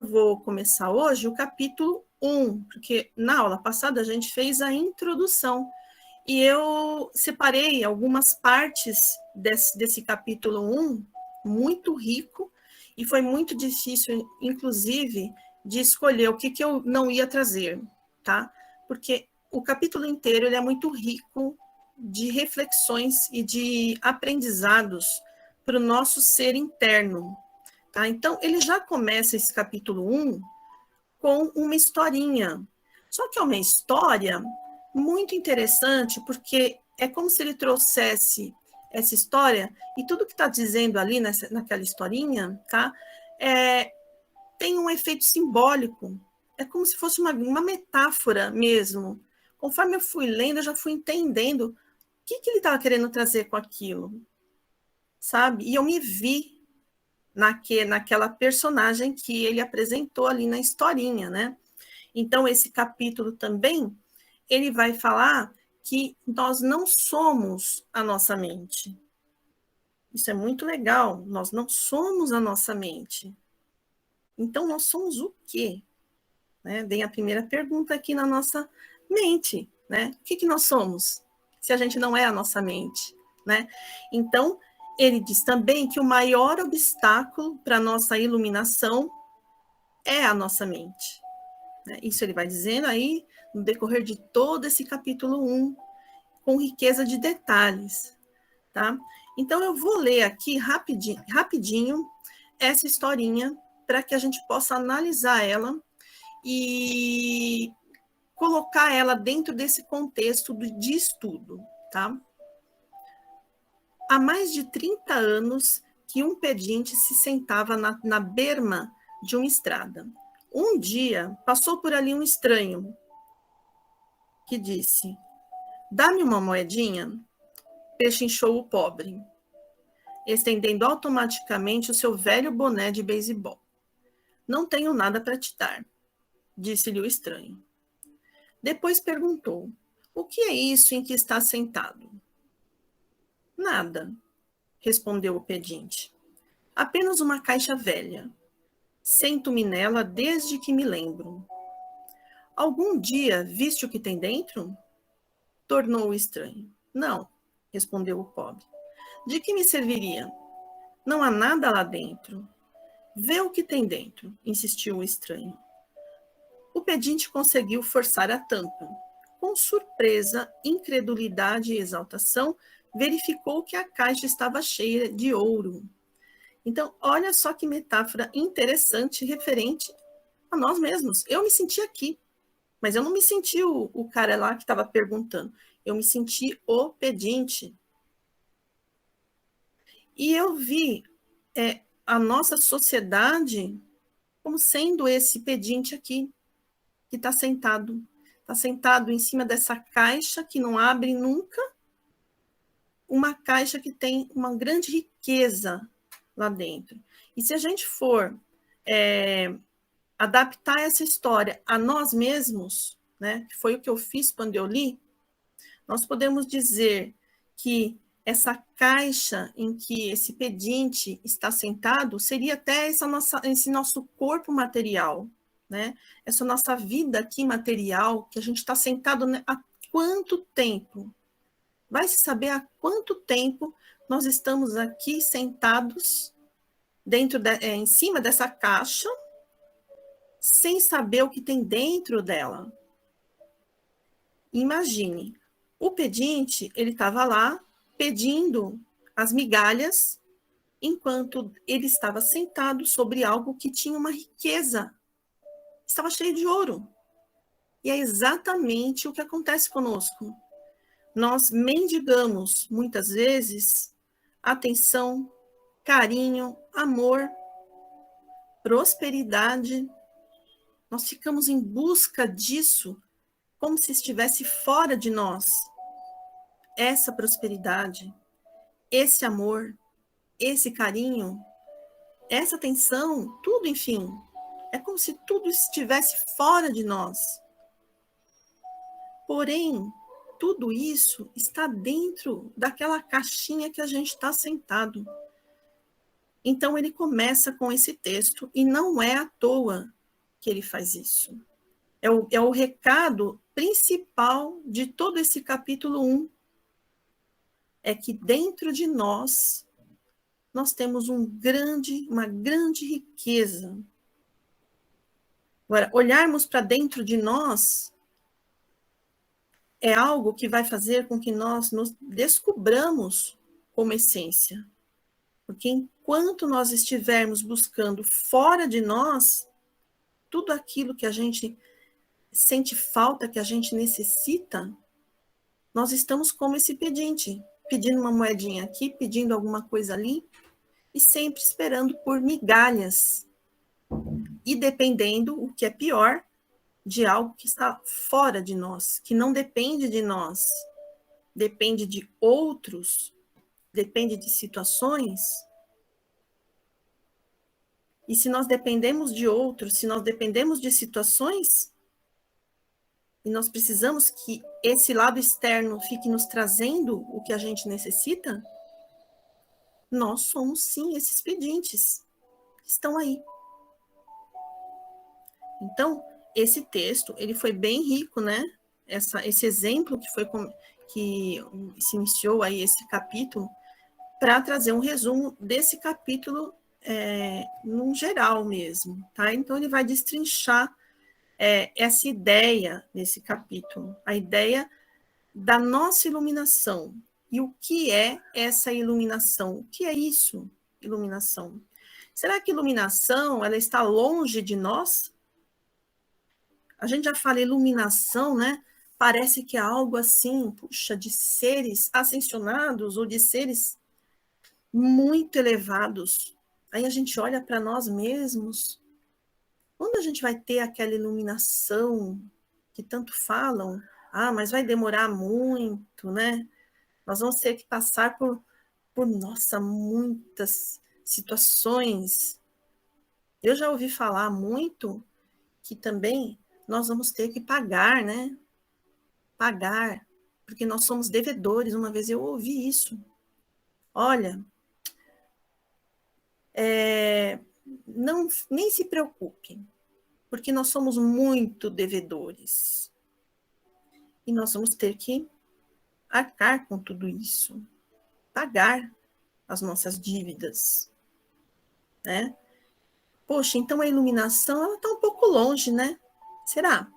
vou começar hoje o capítulo 1, porque na aula passada a gente fez a introdução, e eu separei algumas partes desse capítulo 1, muito rico, e foi muito difícil, inclusive, de escolher o que eu não ia trazer, tá? Porque o capítulo inteiro ele é muito rico de reflexões e de aprendizados para o nosso ser interno, tá? Então, ele já começa esse capítulo 1 com uma historinha. Só que é uma história muito interessante, porque é como se ele trouxesse essa história, e tudo que está dizendo ali naquela historinha, tá? Tem um efeito simbólico. É como se fosse uma metáfora mesmo. Conforme eu fui lendo, eu já fui entendendo o que ele estava querendo trazer com aquilo, sabe? E eu me vi naquela personagem que ele apresentou ali na historinha, né? Então, esse capítulo também, ele vai falar que nós não somos a nossa mente. Isso é muito legal, nós não somos a nossa mente. Então, nós somos o quê? Né? Vem a primeira pergunta aqui na nossa mente, né? O que nós somos, se a gente não é a nossa mente, né? Então, ele diz também que o maior obstáculo para a nossa iluminação é a nossa mente. Né? Isso ele vai dizendo aí no decorrer de todo esse capítulo 1, com riqueza de detalhes, tá? Então, eu vou ler aqui rapidinho essa historinha para que a gente possa analisar ela e colocar ela dentro desse contexto de estudo, tá? Há mais de 30 anos que um pedinte se sentava na berma de uma estrada. Um dia, passou por ali um estranho que disse: "Dá-me uma moedinha?" Pechinchou o pobre, estendendo automaticamente o seu velho boné de beisebol. "Não tenho nada para te dar", disse-lhe o estranho. Depois perguntou: "O que é isso em que está sentado?" "Nada", respondeu o pedinte. "Apenas uma caixa velha. Sento-me nela desde que me lembro." "Algum dia viste o que tem dentro?" tornou o estranho. "Não", respondeu o pobre. "De que me serviria? Não há nada lá dentro." "Vê o que tem dentro", insistiu o estranho. O pedinte conseguiu forçar a tampa. Com surpresa, incredulidade e exaltação, verificou que a caixa estava cheia de ouro. Então, olha só que metáfora interessante referente a nós mesmos. Eu me senti aqui, mas eu não me senti o cara lá que estava perguntando. Eu me senti o pedinte. E eu vi a nossa sociedade como sendo esse pedinte aqui, que está sentado. Está sentado em cima dessa caixa que não abre nunca, uma caixa que tem uma grande riqueza lá dentro. E se a gente for adaptar essa história a nós mesmos, né, que foi o que eu fiz quando eu li, nós podemos dizer que essa caixa em que esse pedinte está sentado seria até esse nosso corpo material, né? Essa nossa vida aqui material, que a gente está sentado há quanto tempo? Vai se saber há quanto tempo nós estamos aqui sentados em cima dessa caixa, sem saber o que tem dentro dela. Imagine, o pedinte, ele estava lá pedindo as migalhas, enquanto ele estava sentado sobre algo que tinha uma riqueza, estava cheio de ouro. E é exatamente o que acontece conosco. Nós mendigamos, muitas vezes, atenção, carinho, amor, prosperidade. Nós ficamos em busca disso, como se estivesse fora de nós. Essa prosperidade, esse amor, esse carinho, essa atenção, tudo, enfim, é como se tudo estivesse fora de nós. Porém, tudo isso está dentro daquela caixinha que a gente está sentado. Então, ele começa com esse texto, e não é à toa que ele faz isso. É o recado principal de todo esse capítulo 1. É que dentro de nós temos uma grande riqueza. Agora, olharmos para dentro de nós é algo que vai fazer com que nós nos descubramos como essência. Porque enquanto nós estivermos buscando fora de nós, tudo aquilo que a gente sente falta, que a gente necessita, nós estamos como esse pedinte, pedindo uma moedinha aqui, pedindo alguma coisa ali, e sempre esperando por migalhas. E dependendo, o que é pior, de algo que está fora de nós, que não depende de nós, depende de outros, depende de situações. E se nós dependemos de outros, se nós dependemos de situações, e nós precisamos que esse lado externo fique nos trazendo o que a gente necessita, nós somos sim esses pedintes que estão aí. Então, esse texto, ele foi bem rico, né? Esse exemplo que se iniciou aí esse capítulo, para trazer um resumo desse capítulo num geral mesmo, tá? Então, ele vai destrinchar essa ideia nesse capítulo, a ideia da nossa iluminação. E o que é essa iluminação? O que é isso, iluminação? Será que iluminação, ela está longe de nós? A gente já fala iluminação, né? Parece que é algo assim, puxa, de seres ascensionados ou de seres muito elevados. Aí a gente olha para nós mesmos. Quando a gente vai ter aquela iluminação que tanto falam? Ah, mas vai demorar muito, né? Nós vamos ter que passar nossa, muitas situações. Eu já ouvi falar muito que também nós vamos ter que pagar, né? Pagar, porque nós somos devedores. Uma vez eu ouvi isso. Olha, não, nem se preocupe, porque nós somos muito devedores. E nós vamos ter que arcar com tudo isso, pagar as nossas dívidas, né? Poxa, então a iluminação, ela está um pouco longe, né? Será?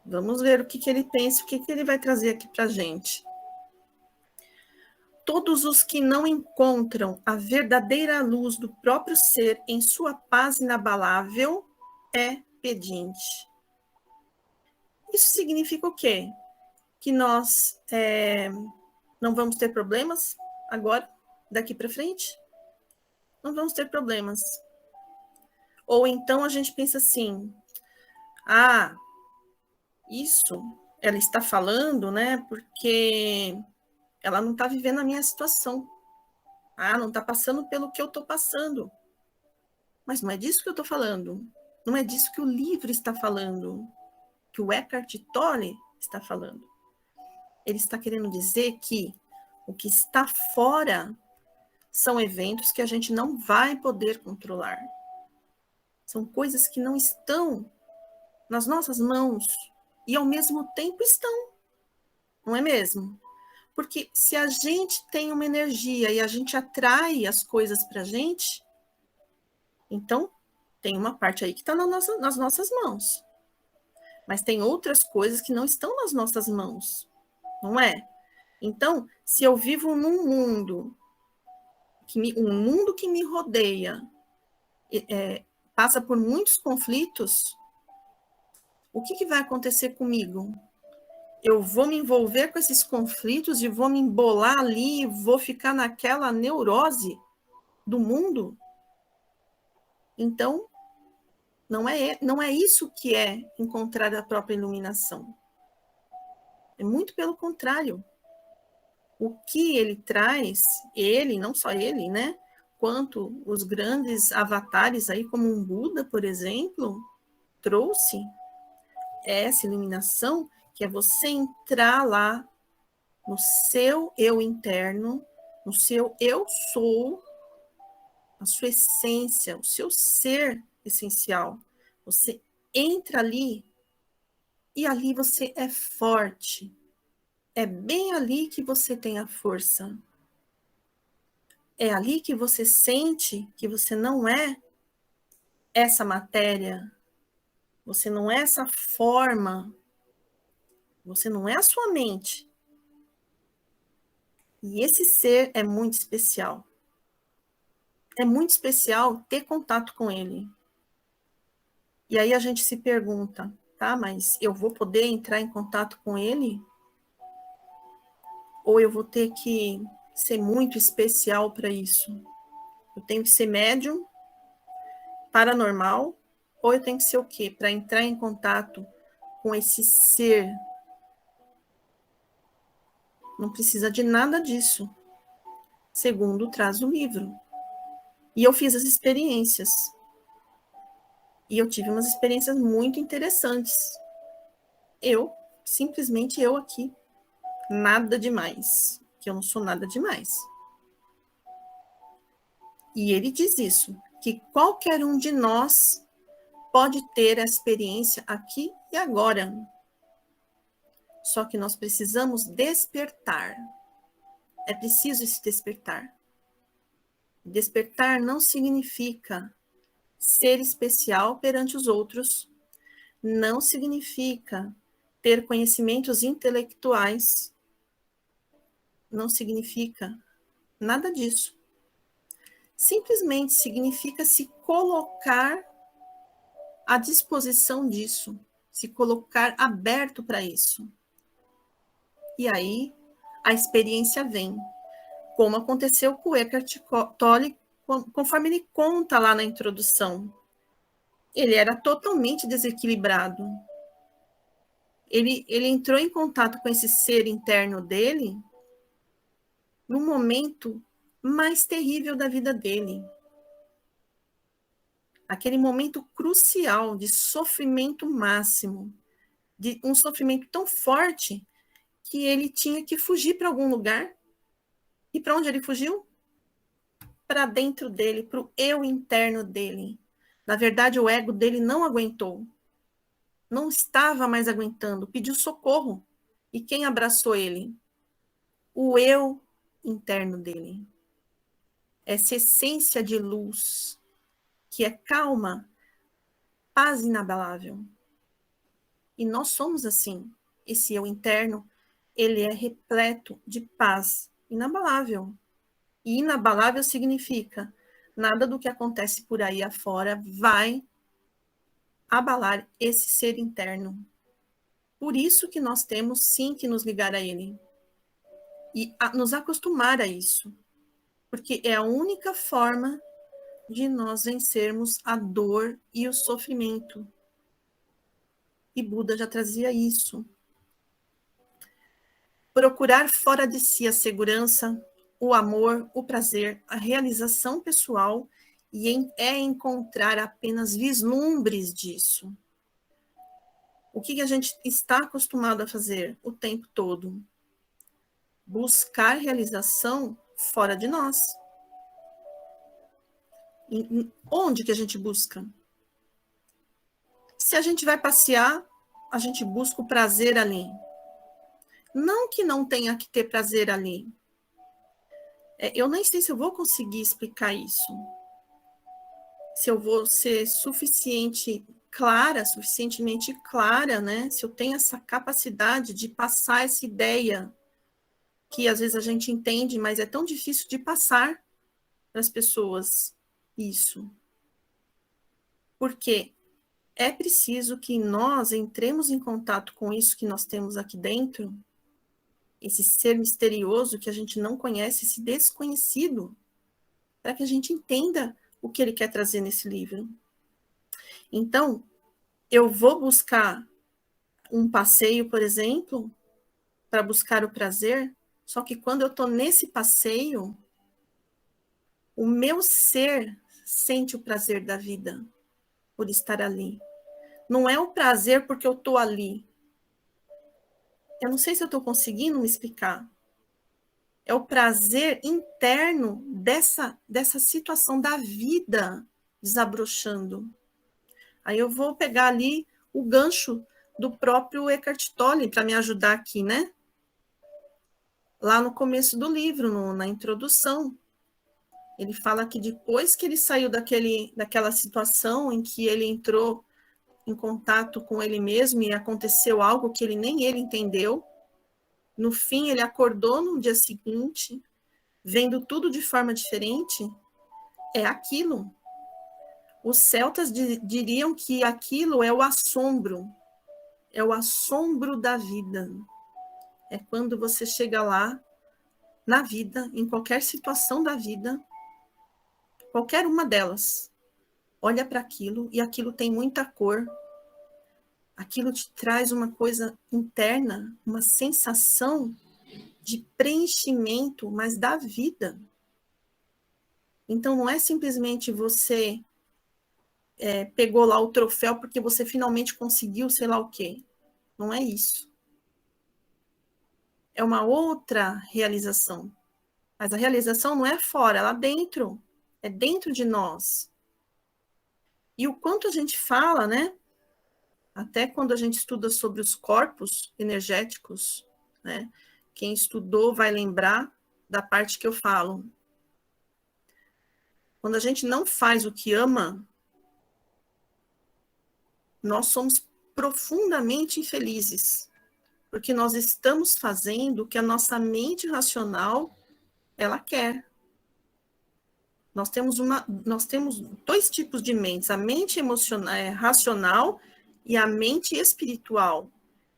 Vamos ver o que ele pensa, o que ele vai trazer aqui para a gente. Todos os que não encontram a verdadeira luz do próprio ser em sua paz inabalável é pedinte. Isso significa o quê? Que nós não vamos ter problemas agora, daqui para frente? Não vamos ter problemas. Ou então a gente pensa assim, isso ela está falando, né, porque ela não está vivendo a minha situação. Não está passando pelo que eu estou passando. Mas não é disso que eu estou falando. Não é disso que o livro está falando. Que o Eckhart Tolle está falando. Ele está querendo dizer que o que está fora são eventos que a gente não vai poder controlar. São coisas que não estão nas nossas mãos e, ao mesmo tempo, estão. Não é mesmo? Porque se a gente tem uma energia e a gente atrai as coisas para a gente, então tem uma parte aí que está nas nossas mãos. Mas tem outras coisas que não estão nas nossas mãos, não é? Então, se eu vivo num mundo, um mundo que me rodeia, passa por muitos conflitos, o que vai acontecer comigo? Eu vou me envolver com esses conflitos e vou me embolar ali, vou ficar naquela neurose do mundo? Então, não é isso que é encontrar a própria iluminação. É muito pelo contrário. O que ele traz, ele, não só ele, né? Quanto os grandes avatares aí, como um Buda, por exemplo, trouxe essa iluminação, que é você entrar lá no seu eu interno, no seu eu sou, a sua essência, o seu ser essencial. Você entra ali e ali você é forte. É bem ali que você tem a força. É ali que você sente que você não é essa matéria, você não é essa forma, você não é a sua mente. E esse ser é muito especial. É muito especial ter contato com ele. E aí a gente se pergunta, tá, mas eu vou poder entrar em contato com ele? Ou eu vou ter que ser muito especial para isso? Eu tenho que ser médium, paranormal, ou eu tenho que ser o quê? Para entrar em contato com esse ser. Não precisa de nada disso, segundo traz o livro. E eu fiz as experiências. E eu tive umas experiências muito interessantes. Simplesmente eu aqui, nada demais, que eu não sou nada demais. E ele diz isso, que qualquer um de nós pode ter a experiência aqui e agora. Só que nós precisamos despertar. É preciso esse despertar. Despertar não significa ser especial perante os outros, não significa ter conhecimentos intelectuais, não significa nada disso. Simplesmente significa se colocar à disposição disso, se colocar aberto para isso. E aí a experiência vem, como aconteceu com o Eckhart Tolle, conforme ele conta lá na introdução. Ele era totalmente desequilibrado. Ele entrou em contato com esse ser interno dele no momento mais terrível da vida dele. Aquele momento crucial de sofrimento máximo, de um sofrimento tão forte que ele tinha que fugir para algum lugar. E para onde ele fugiu? Para dentro dele, para o eu interno dele. Na verdade, o ego dele não aguentou. Não estava mais aguentando, pediu socorro. E quem abraçou ele? O eu interno dele. Essa essência de luz, que é calma, paz inabalável. E nós somos assim. Esse eu interno, ele é repleto de paz inabalável. E inabalável significa nada do que acontece por aí afora vai abalar esse ser interno. Por isso que nós temos sim que nos ligar a ele. E nos acostumar a isso. Porque é a única forma de nós vencermos a dor e o sofrimento. E Buda já trazia isso. Procurar fora de si a segurança, o amor, o prazer, a realização pessoal é encontrar apenas vislumbres disso. O que a gente está acostumado a fazer o tempo todo? Buscar realização fora de nós. Onde que a gente busca? Se a gente vai passear, a gente busca o prazer ali. Não que não tenha que ter prazer ali. Eu nem sei se eu vou conseguir explicar isso. Se eu vou ser suficientemente clara, né? Se eu tenho essa capacidade de passar essa ideia que às vezes a gente entende, mas é tão difícil de passar para as pessoas isso. Porque é preciso que nós entremos em contato com isso que nós temos aqui dentro, esse ser misterioso que a gente não conhece, esse desconhecido, para que a gente entenda o que ele quer trazer nesse livro. Então, eu vou buscar um passeio, por exemplo, para buscar o prazer, só que quando eu estou nesse passeio, o meu ser sente o prazer da vida por estar ali. Não é o prazer porque eu estou ali. Eu não sei se eu estou conseguindo me explicar. É o prazer interno dessa situação da vida desabrochando. Aí eu vou pegar ali o gancho do próprio Eckhart Tolle para me ajudar aqui, né? Lá no começo do livro, na introdução, ele fala que depois que ele saiu daquela situação em que ele entrou em contato com ele mesmo e aconteceu algo que nem ele entendeu, no fim ele acordou no dia seguinte, vendo tudo de forma diferente, é aquilo. Os celtas diriam que aquilo é o assombro da vida. É quando você chega lá, na vida, em qualquer situação da vida, qualquer uma delas, olha para aquilo e aquilo tem muita cor. Aquilo te traz uma coisa interna, uma sensação de preenchimento, mas da vida. Então, não é simplesmente você pegou lá o troféu porque você finalmente conseguiu sei lá o quê. Não é isso. É uma outra realização. Mas a realização não é fora, é lá dentro. É dentro de nós. E o quanto a gente fala, né? Até quando a gente estuda sobre os corpos energéticos, né? Quem estudou vai lembrar da parte que eu falo. Quando a gente não faz o que ama, nós somos profundamente infelizes, porque nós estamos fazendo o que a nossa mente racional ela quer. Nós temos dois tipos de mentes, a mente emocional, racional e a mente espiritual.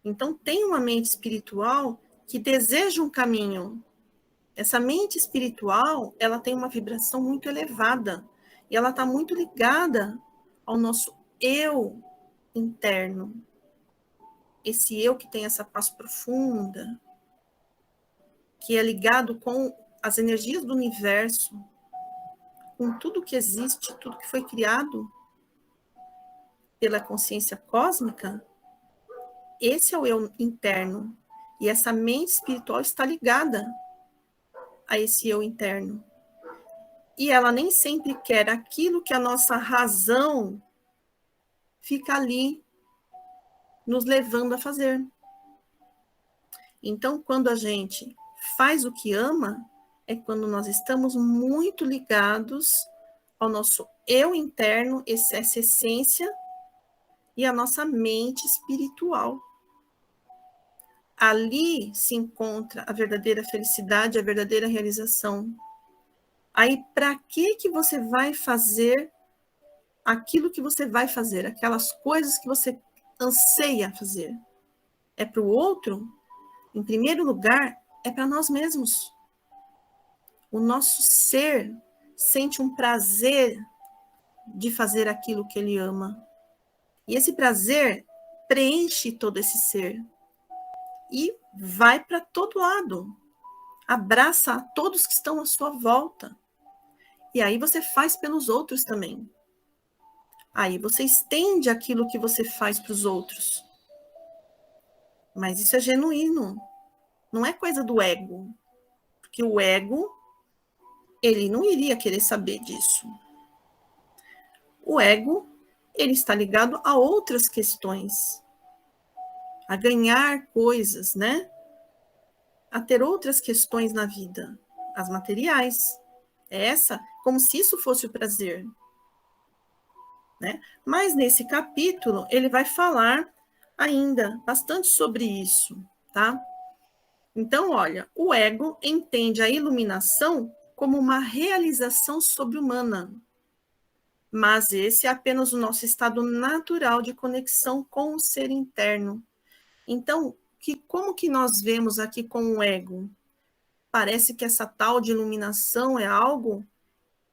Então, tem uma mente espiritual que deseja um caminho. Essa mente espiritual, ela tem uma vibração muito elevada e ela está muito ligada ao nosso eu interno. Esse eu que tem essa paz profunda, que é ligado com as energias do universo, com tudo que existe, tudo que foi criado pela consciência cósmica, esse é o eu interno. E essa mente espiritual está ligada a esse eu interno. E ela nem sempre quer aquilo que a nossa razão fica ali nos levando a fazer. Então, quando a gente faz o que ama, é quando nós estamos muito ligados ao nosso eu interno, essa essência, e a nossa mente espiritual. Ali se encontra a verdadeira felicidade, a verdadeira realização. Aí, para que você vai fazer aquilo que você vai fazer, aquelas coisas que você anseia fazer? É para o outro? Em primeiro lugar, é para nós mesmos. O nosso ser sente um prazer de fazer aquilo que ele ama. E esse prazer preenche todo esse ser. E vai para todo lado. Abraça a todos que estão à sua volta. E aí você faz pelos outros também. Aí você estende aquilo que você faz para os outros. Mas isso é genuíno. Não é coisa do ego. Porque o ego, ele não iria querer saber disso. O ego, ele está ligado a outras questões. A ganhar coisas, né? A ter outras questões na vida. As materiais. Como se isso fosse o prazer. Né? Mas nesse capítulo, ele vai falar ainda bastante sobre isso, tá? Então, olha, o ego entende a iluminação como uma realização sobre-humana, mas esse é apenas o nosso estado natural de conexão com o ser interno. Então, como que nós vemos aqui com o ego? Parece que essa tal de iluminação é algo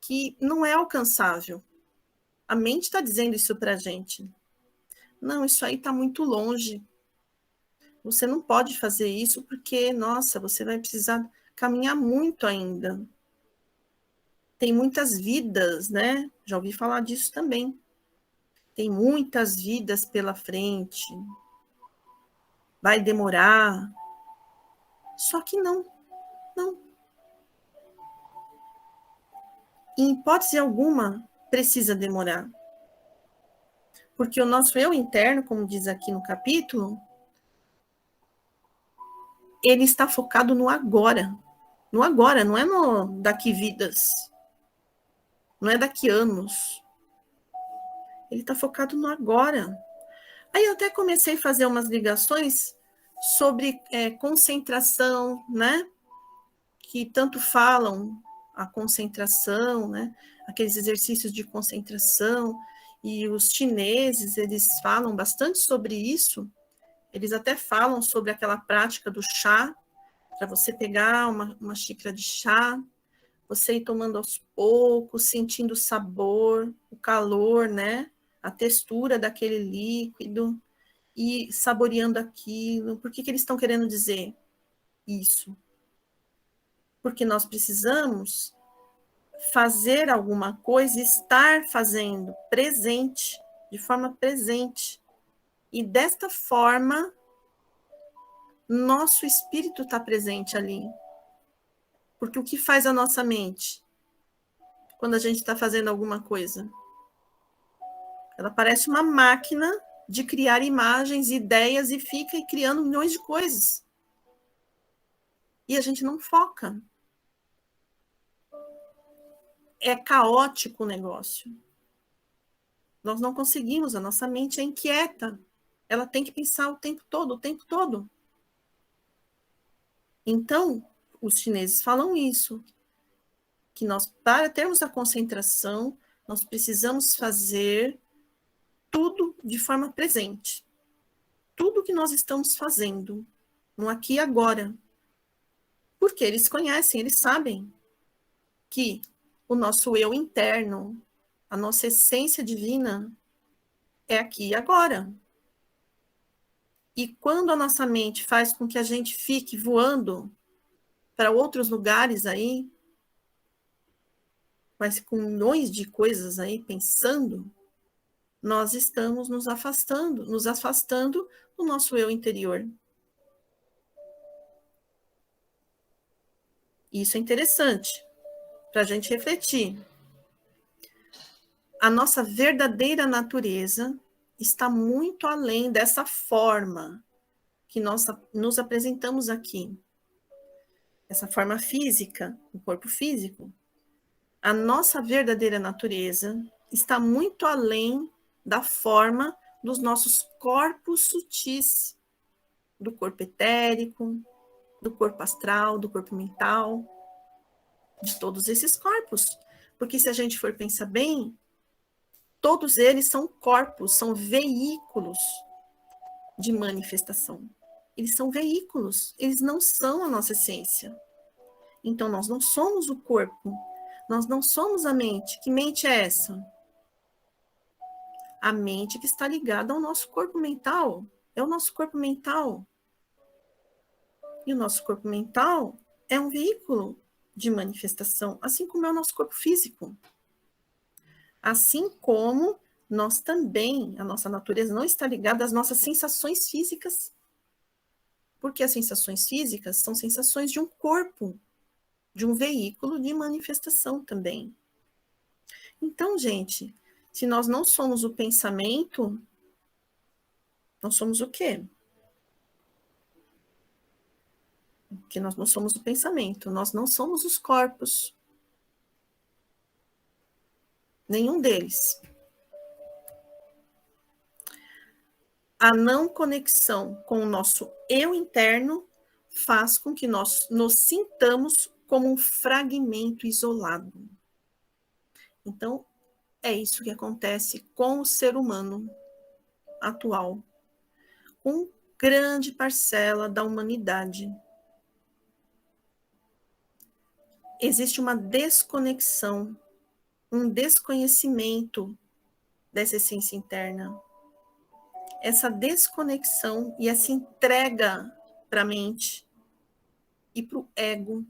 que não é alcançável. A mente está dizendo isso para a gente. Não, isso aí está muito longe. Você não pode fazer isso porque, nossa, você vai precisar caminhar muito ainda. Tem muitas vidas, né? Já ouvi falar disso também. Tem muitas vidas pela frente. Vai demorar. Só que não. Em hipótese alguma, precisa demorar. Porque o nosso eu interno, como diz aqui no capítulo, ele está focado no agora. No agora, não é no daqui vidas. Não é daqui anos. Ele está focado no agora. Aí eu até comecei a fazer umas ligações sobre concentração, né? Que tanto falam a concentração, né? Aqueles exercícios de concentração. E os chineses, eles falam bastante sobre isso. Eles até falam sobre aquela prática do chá, para você pegar uma xícara de chá, você ir tomando aos poucos, sentindo o sabor, o calor, né? A textura daquele líquido e saboreando aquilo. Por que eles estão querendo dizer isso? Porque nós precisamos fazer alguma coisa, estar fazendo presente, de forma presente. E desta forma, nosso espírito está presente ali. Porque o que faz a nossa mente quando a gente está fazendo alguma coisa? Ela parece uma máquina de criar imagens, ideias e fica criando milhões de coisas. E a gente não foca. É caótico o negócio. Nós não conseguimos, a nossa mente é inquieta. Ela tem que pensar o tempo todo, o tempo todo. Então, os chineses falam isso, que nós, para termos a concentração, nós precisamos fazer tudo de forma presente. Tudo que nós estamos fazendo, no aqui e agora. Porque eles conhecem, eles sabem que o nosso eu interno, a nossa essência divina, é aqui e agora. E quando a nossa mente faz com que a gente fique voando para outros lugares aí, mas com milhões de coisas aí pensando, nós estamos nos afastando do nosso eu interior. Isso é interessante para a gente refletir. A nossa verdadeira natureza está muito além dessa forma que nós nos apresentamos aqui. Essa forma física, o corpo físico. A nossa verdadeira natureza está muito além da forma dos nossos corpos sutis, do corpo etérico, do corpo astral, do corpo mental, de todos esses corpos. Porque se a gente for pensar bem, todos eles são corpos, são veículos de manifestação. Eles são veículos, eles não são a nossa essência. Então, nós não somos o corpo, nós não somos a mente. Que mente é essa? A mente que está ligada ao nosso corpo mental. É o nosso corpo mental. E o nosso corpo mental é um veículo de manifestação, assim como é o nosso corpo físico. Assim como nós também, a nossa natureza não está ligada às nossas sensações físicas. Porque as sensações físicas são sensações de um corpo, de um veículo de manifestação também. Então, gente, se nós não somos o pensamento, nós somos o quê? Porque nós não somos o pensamento, nós não somos os corpos. Nenhum deles. A não conexão com o nosso eu interno faz com que nós nos sintamos como um fragmento isolado. Então, é isso que acontece com o ser humano atual, com grande parcela da humanidade. Existe uma desconexão, um desconhecimento dessa essência interna. Essa desconexão e essa entrega para a mente e para o ego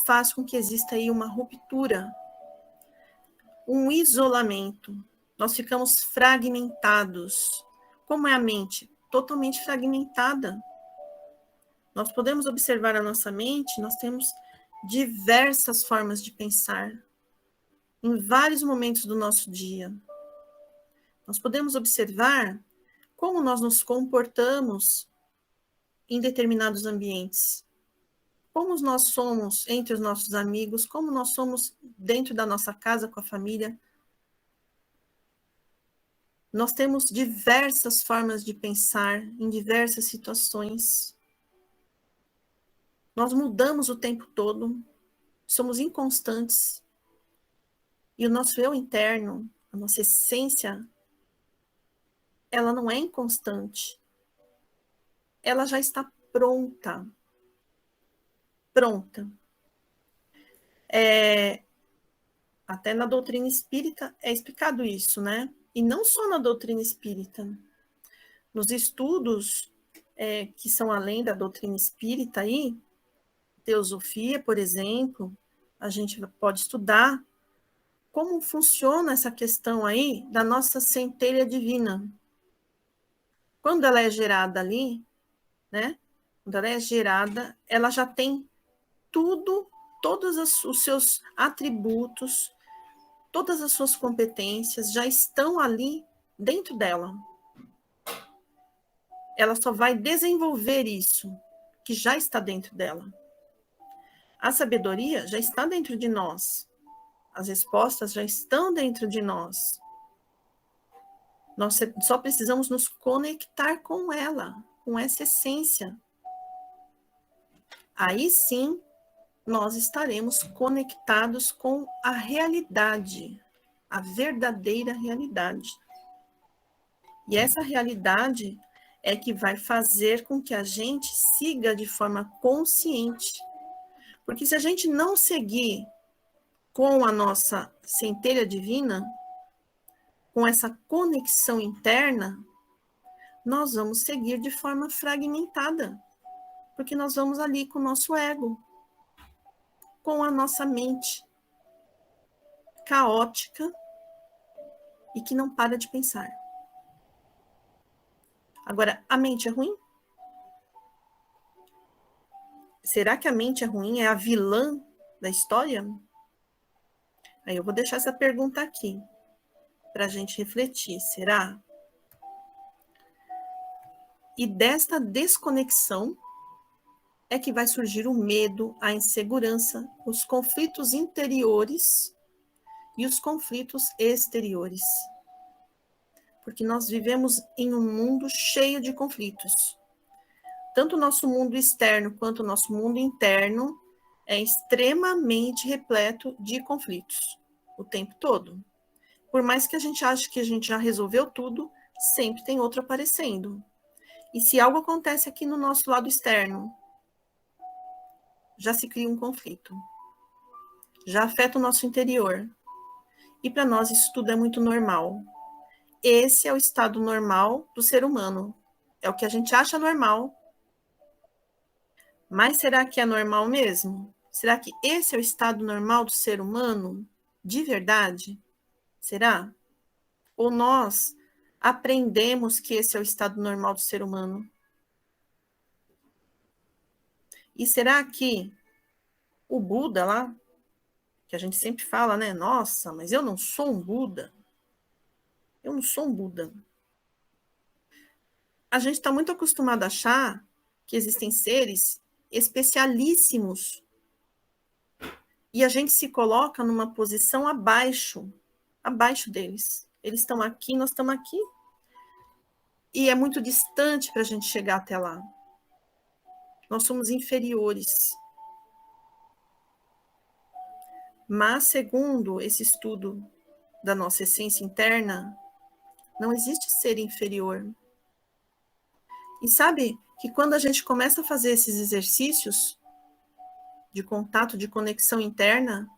faz com que exista aí uma ruptura, um isolamento. Nós ficamos fragmentados. Como é a mente? Totalmente fragmentada. Nós podemos observar a nossa mente, nós temos diversas formas de pensar em vários momentos do nosso dia. Nós podemos observar como nós nos comportamos em determinados ambientes. Como nós somos entre os nossos amigos, como nós somos dentro da nossa casa com a família. Nós temos diversas formas de pensar em diversas situações. Nós mudamos o tempo todo, somos inconstantes. E o nosso eu interno, a nossa essência, ela não é inconstante. Ela já está pronta. Pronta. Até na doutrina espírita é explicado isso, né? E não só na doutrina espírita. Nos estudos que são além da doutrina espírita aí, teosofia, por exemplo, a gente pode estudar como funciona essa questão aí da nossa centelha divina. Quando ela é gerada ali, né? Quando ela é gerada, ela já tem tudo, todos os seus atributos, todas as suas competências já estão ali dentro dela. Ela só vai desenvolver isso, que já está dentro dela. A sabedoria já está dentro de nós. As respostas já estão dentro de nós. Nós só precisamos nos conectar com ela, com essa essência. Aí sim, nós estaremos conectados com a realidade, a verdadeira realidade. E essa realidade é que vai fazer com que a gente siga de forma consciente. Porque se a gente não seguir com a nossa centelha divina, com essa conexão interna, nós vamos seguir de forma fragmentada, porque nós vamos ali com o nosso ego, com a nossa mente caótica e que não para de pensar. Agora, a mente é ruim? Será que a mente é ruim? É a vilã da história? Aí eu vou deixar essa pergunta aqui, para a gente refletir. Será? E desta desconexão é que vai surgir o medo, a insegurança, os conflitos interiores e os conflitos exteriores. Porque nós vivemos em um mundo cheio de conflitos. Tanto o nosso mundo externo quanto o nosso mundo interno é extremamente repleto de conflitos o tempo todo. Por mais que a gente ache que a gente já resolveu tudo, sempre tem outro aparecendo. E se algo acontece aqui no nosso lado externo, já se cria um conflito. Já afeta o nosso interior. E para nós isso tudo é muito normal. Esse é o estado normal do ser humano. É o que a gente acha normal. Mas será que é normal mesmo? Será que esse é o estado normal do ser humano? De verdade? Será? Ou nós aprendemos que esse é o estado normal do ser humano? E será que o Buda lá, que a gente sempre fala, né? Nossa, mas eu não sou um Buda. Eu não sou um Buda. A gente está muito acostumado a achar que existem seres especialíssimos e a gente se coloca numa posição abaixo deles. Eles estão aqui, nós estamos aqui. E é muito distante para a gente chegar até lá. Nós somos inferiores. Mas, segundo esse estudo da nossa essência interna, não existe ser inferior. E sabe que quando a gente começa a fazer esses exercícios de contato, de conexão interna,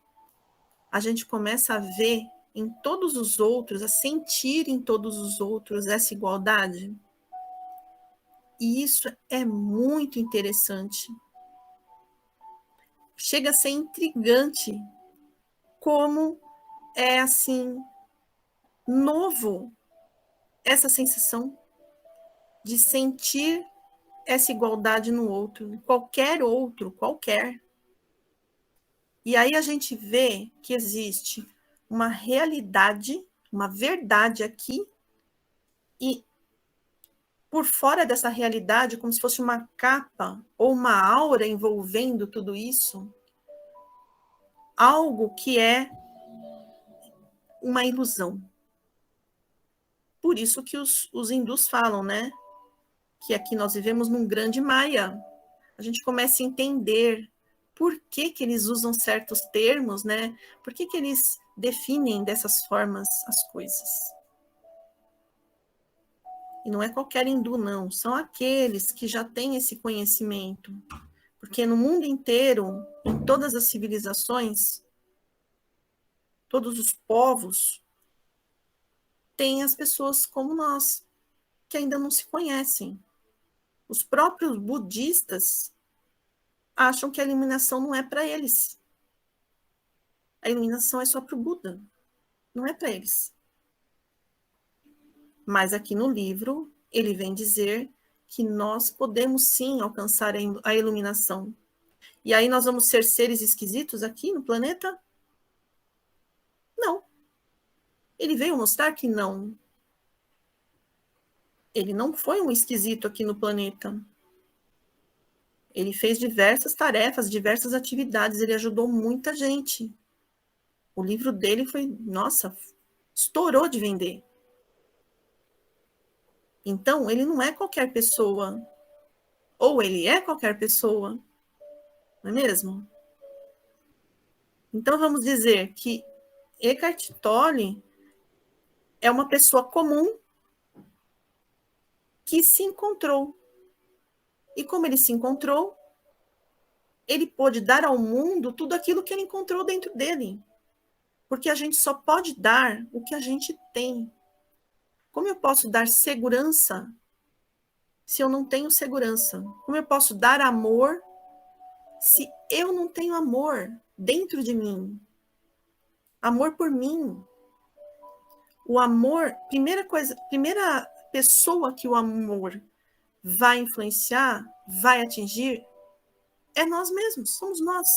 a gente começa a ver em todos os outros, a sentir em todos os outros essa igualdade. E isso é muito interessante. Chega a ser intrigante como é assim novo essa sensação de sentir essa igualdade no outro, qualquer. E aí a gente vê que existe uma realidade, uma verdade aqui, E por fora dessa realidade, como se fosse uma capa ou uma aura envolvendo tudo isso, algo que é uma ilusão. Por isso que os hindus falam, né? Que aqui nós vivemos num grande Maya. A gente começa a entender por que eles usam certos termos, né? Por que eles definem dessas formas as coisas. E não é qualquer hindu, não. São aqueles que já têm esse conhecimento. Porque no mundo inteiro, em todas as civilizações, todos os povos, tem as pessoas como nós, que ainda não se conhecem. Os próprios budistas acham que a iluminação não é para eles. A iluminação é só para o Buda, não é para eles. Mas aqui no livro, ele vem dizer que nós podemos sim alcançar a iluminação. E aí nós vamos ser seres esquisitos aqui no planeta? Não. Ele veio mostrar que não. Ele não foi um esquisito aqui no planeta. Ele fez diversas tarefas, diversas atividades, ele ajudou muita gente. O livro dele foi, nossa, estourou de vender. Então, ele não é qualquer pessoa. Ou ele é qualquer pessoa, não é mesmo? Então, vamos dizer que Eckhart Tolle é uma pessoa comum que se encontrou. E como ele se encontrou, ele pôde dar ao mundo tudo aquilo que ele encontrou dentro dele. Porque a gente só pode dar o que a gente tem. Como eu posso dar segurança se eu não tenho segurança? Como eu posso dar amor se eu não tenho amor dentro de mim? Amor por mim. O amor, primeira pessoa que o amor vai influenciar, vai atingir, é nós mesmos, somos nós.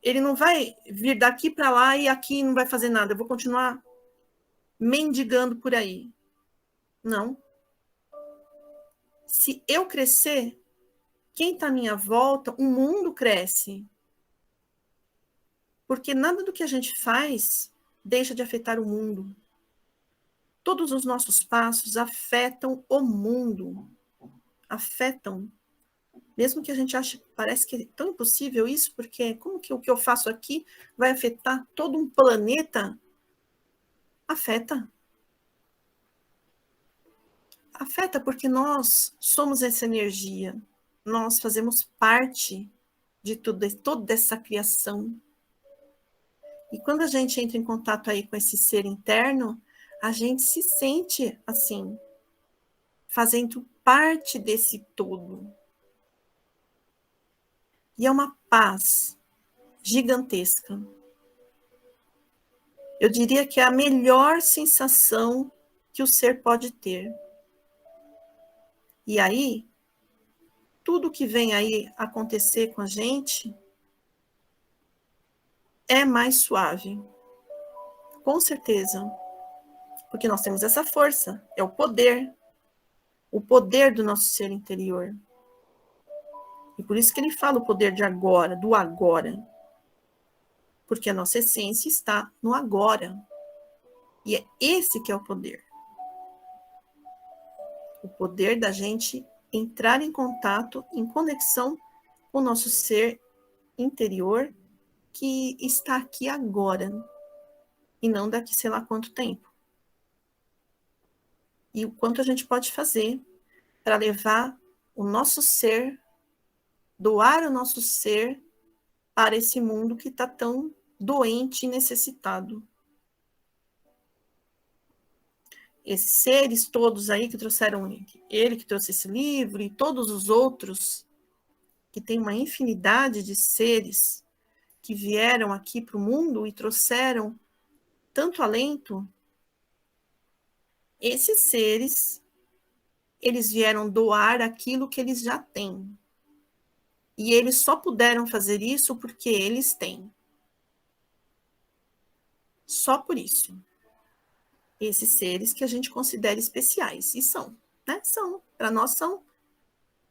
Ele não vai vir daqui para lá e aqui não vai fazer nada. Eu vou continuar mendigando por aí. Não. Se eu crescer, quem está à minha volta, o mundo cresce. Porque nada do que a gente faz deixa de afetar o mundo. Todos os nossos passos afetam o mundo. Afetam. Mesmo que a gente ache, parece que é tão impossível isso, porque como que o que eu faço aqui vai afetar todo um planeta? Afeta. Afeta porque nós somos essa energia. Nós fazemos parte de toda essa criação. E quando a gente entra em contato aí com esse ser interno, a gente se sente assim, fazendo parte desse todo. E é uma paz gigantesca. Eu diria que é a melhor sensação que o ser pode ter. E aí, tudo que vem aí acontecer com a gente é mais suave. Com certeza. Porque nós temos essa força, é o poder do nosso ser interior. E por isso que ele fala o poder de agora, do agora. Porque a nossa essência está no agora. E é esse que é o poder. O poder da gente entrar em contato, em conexão com o nosso ser interior que está aqui agora e não daqui sei lá quanto tempo. E o quanto a gente pode fazer para levar o nosso ser, doar o nosso ser para esse mundo que está tão doente e necessitado. Esses seres todos aí que trouxeram, ele que trouxe esse livro e todos os outros, que tem uma infinidade de seres que vieram aqui para o mundo e trouxeram tanto alento, esses seres, eles vieram doar aquilo que eles já têm. E eles só puderam fazer isso porque eles têm. Só por isso. esses seres que a gente considera especiais. E são, né? São. Para nós são.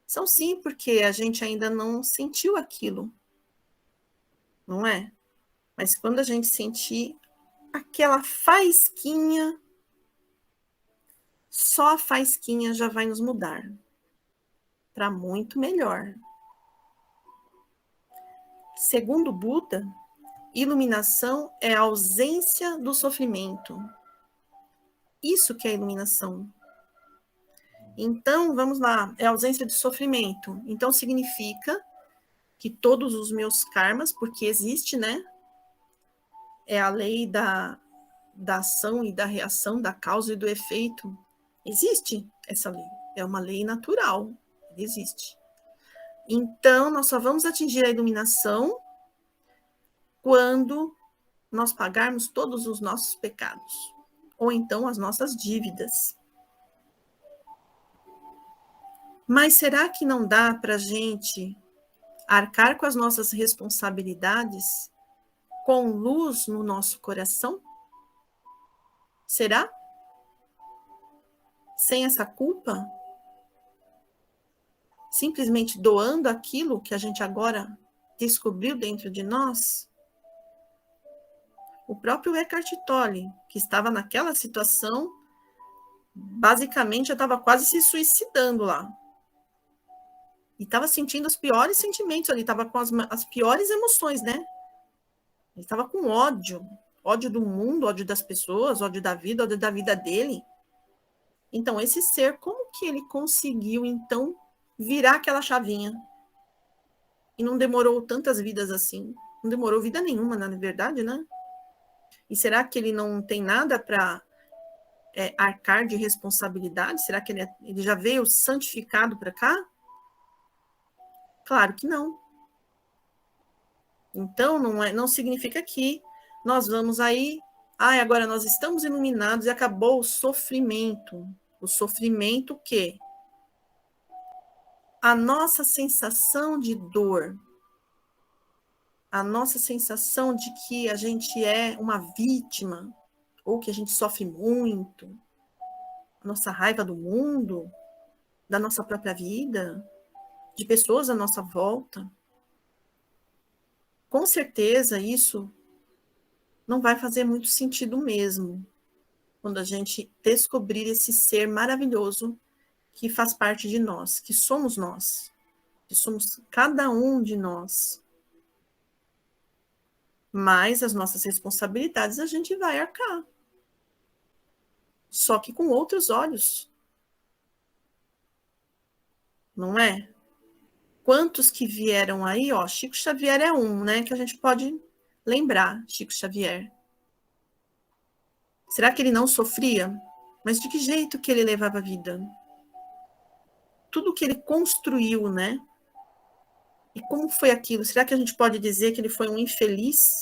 São sim, porque a gente ainda não sentiu aquilo. Não é? Mas quando a gente sentir aquela faísquinha, só a faísquinha já vai nos mudar para muito melhor. Segundo Buda, iluminação é a ausência do sofrimento. Isso que é iluminação. Então, vamos lá, é a ausência de sofrimento. Então, significa que todos os meus karmas, porque existe, né? É a lei da ação e da reação, da causa e do efeito. Existe essa lei. É uma lei natural. Existe. Então, nós só vamos atingir a iluminação quando nós pagarmos todos os nossos pecados. Ou então as nossas dívidas. Mas será que não dá para a gente arcar com as nossas responsabilidades com luz no nosso coração? Será? Sem essa culpa? Simplesmente doando aquilo que a gente agora descobriu dentro de nós? O próprio Eckhart Tolle, que estava naquela situação, basicamente já estava quase se suicidando lá. E estava sentindo os piores sentimentos ali, estava com as piores emoções, né? Ele estava com ódio. Ódio do mundo, ódio das pessoas, ódio da vida dele. Então, esse ser, como que ele conseguiu, então, virar aquela chavinha? E não demorou tantas vidas assim. Não demorou vida nenhuma, na verdade, né? E será que ele não tem nada para arcar de responsabilidade? Será que ele já veio santificado para cá? Claro que não. Então, não significa que nós vamos aí, agora nós estamos iluminados e acabou o sofrimento. O sofrimento que? A nossa sensação de dor, a nossa sensação de que a gente é uma vítima, ou que a gente sofre muito, a nossa raiva do mundo, da nossa própria vida, de pessoas à nossa volta. Com certeza isso não vai fazer muito sentido mesmo, quando a gente descobrir esse ser maravilhoso que faz parte de nós, que somos cada um de nós. Mas as nossas responsabilidades a gente vai arcar. Só que com outros olhos. Não é? Quantos que vieram aí, ó, Chico Xavier é um, né, que a gente pode lembrar, Chico Xavier. Será que ele não sofria? Mas de que jeito que ele levava a vida? Tudo que ele construiu, né? E como foi aquilo? Será que a gente pode dizer que ele foi um infeliz?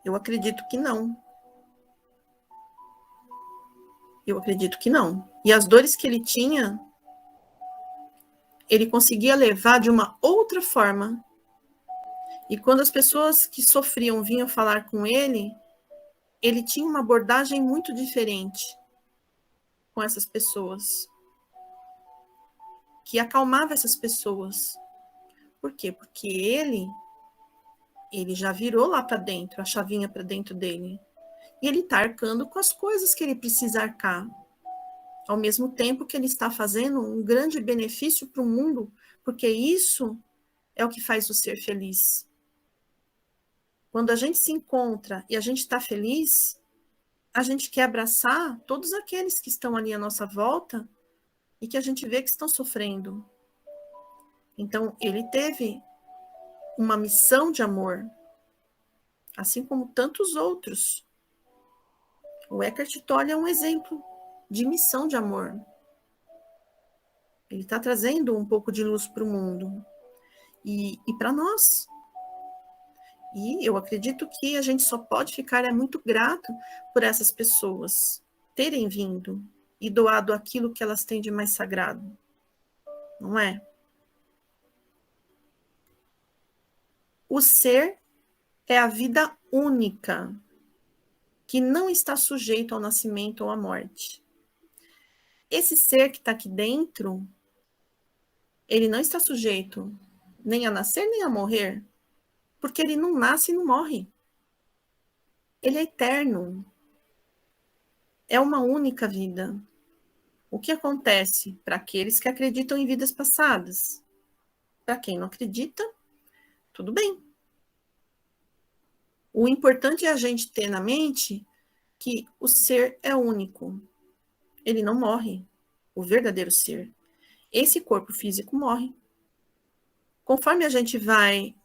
Eu acredito que não. Eu acredito que não. E as dores que ele tinha, ele conseguia levar de uma outra forma. E quando as pessoas que sofriam vinham falar com ele tinha uma abordagem muito diferente com essas pessoas, que acalmava essas pessoas. Por quê? Porque ele já virou lá para dentro, a chavinha para dentro dele. E ele está arcando com as coisas que ele precisa arcar. Ao mesmo tempo que ele está fazendo um grande benefício para o mundo, porque isso é o que faz o ser feliz. Quando a gente se encontra e a gente está feliz, a gente quer abraçar todos aqueles que estão ali à nossa volta e que a gente vê que estão sofrendo. Então, ele teve uma missão de amor, assim como tantos outros. O Eckhart Tolle é um exemplo de missão de amor. Ele está trazendo um pouco de luz para o mundo e para nós. E eu acredito que a gente só pode ficar muito grato por essas pessoas terem vindo e doado aquilo que elas têm de mais sagrado. Não é? O ser é a vida única que não está sujeito ao nascimento ou à morte. Esse ser que está aqui dentro, ele não está sujeito nem a nascer nem a morrer, porque ele não nasce e não morre. Ele é eterno. É uma única vida. O que acontece para aqueles que acreditam em vidas passadas? Para quem não acredita, tudo bem. O importante é a gente ter na mente que o ser é único. Ele não morre. O verdadeiro ser. Esse corpo físico morre. Conforme a gente vai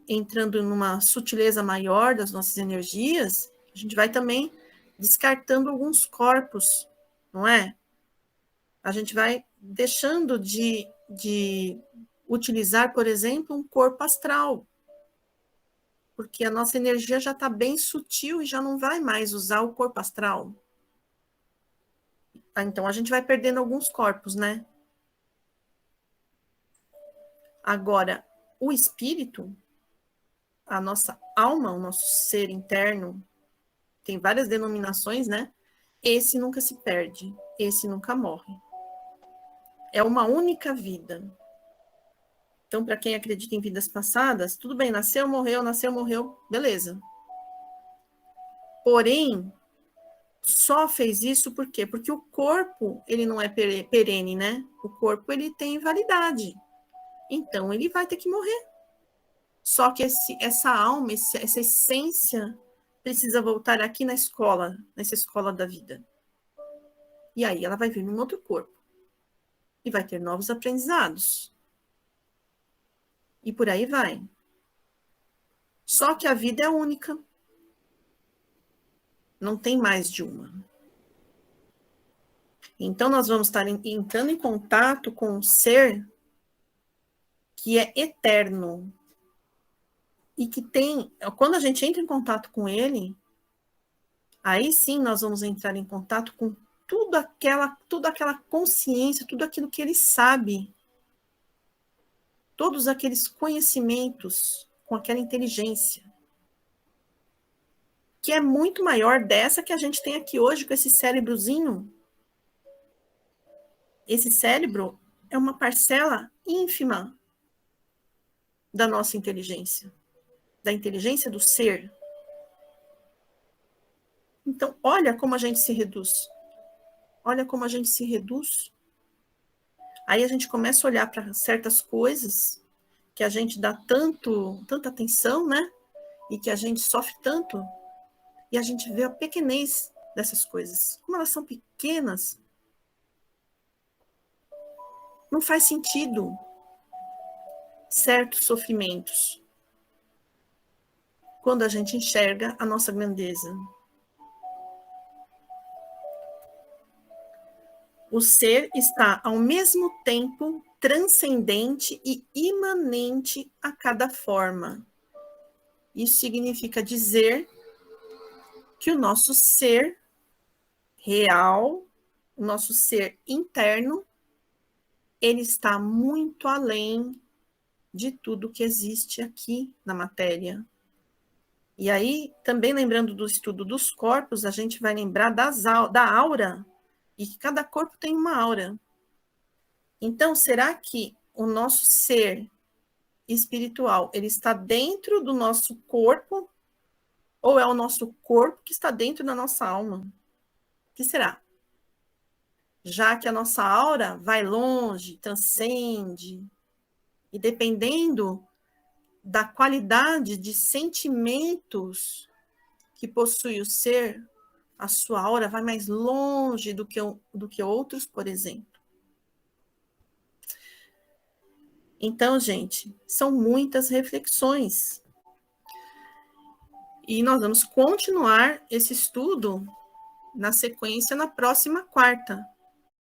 entrando numa sutileza maior das nossas energias, a gente vai também descartando alguns corpos, não é? A gente vai deixando de utilizar, por exemplo, um corpo astral, porque a nossa energia já está bem sutil e já não vai mais usar o corpo astral. Então, a gente vai perdendo alguns corpos, né? Agora, o espírito, a nossa alma, o nosso ser interno, tem várias denominações, né? Esse nunca se perde, esse nunca morre. É uma única vida. Então, para quem acredita em vidas passadas, tudo bem, nasceu, morreu, beleza. Porém, só fez isso por quê? Porque o corpo, ele não é perene, né? O corpo, ele tem validade. Então, ele vai ter que morrer. Só que essa alma, essa essência, precisa voltar aqui na escola, nessa escola da vida. E aí ela vai vir num outro corpo. E vai ter novos aprendizados. E por aí vai. Só que a vida é única. Não tem mais de uma. Então, nós vamos estar entrando em contato com um ser que é eterno. E que tem... Quando a gente entra em contato com ele, aí sim nós vamos entrar em contato com toda aquela consciência, tudo aquilo que ele sabe. Todos aqueles conhecimentos com aquela inteligência. Que é muito maior dessa que a gente tem aqui hoje com esse cérebrozinho. Esse cérebro é uma parcela ínfima da nossa inteligência, da inteligência do ser. Então, olha como a gente se reduz. Olha como a gente se reduz. Aí a gente começa a olhar para certas coisas que a gente dá tanta atenção, né? E que a gente sofre tanto. E a gente vê a pequenez dessas coisas. Como elas são pequenas. Não faz sentido certos sofrimentos quando a gente enxerga a nossa grandeza. O ser está, ao mesmo tempo, transcendente e imanente a cada forma. Isso significa dizer que o nosso ser real, o nosso ser interno, ele está muito além de tudo que existe aqui na matéria. E aí, também lembrando do estudo dos corpos, a gente vai lembrar da aura, e que cada corpo tem uma aura. Então, será que o nosso ser espiritual, ele está dentro do nosso corpo, ou é o nosso corpo que está dentro da nossa alma? O que será? Já que a nossa aura vai longe, transcende, e dependendo da qualidade de sentimentos que possui o ser, a sua aura vai mais longe do que outros, por exemplo. Então, gente, são muitas reflexões. E nós vamos continuar esse estudo na sequência na próxima quarta.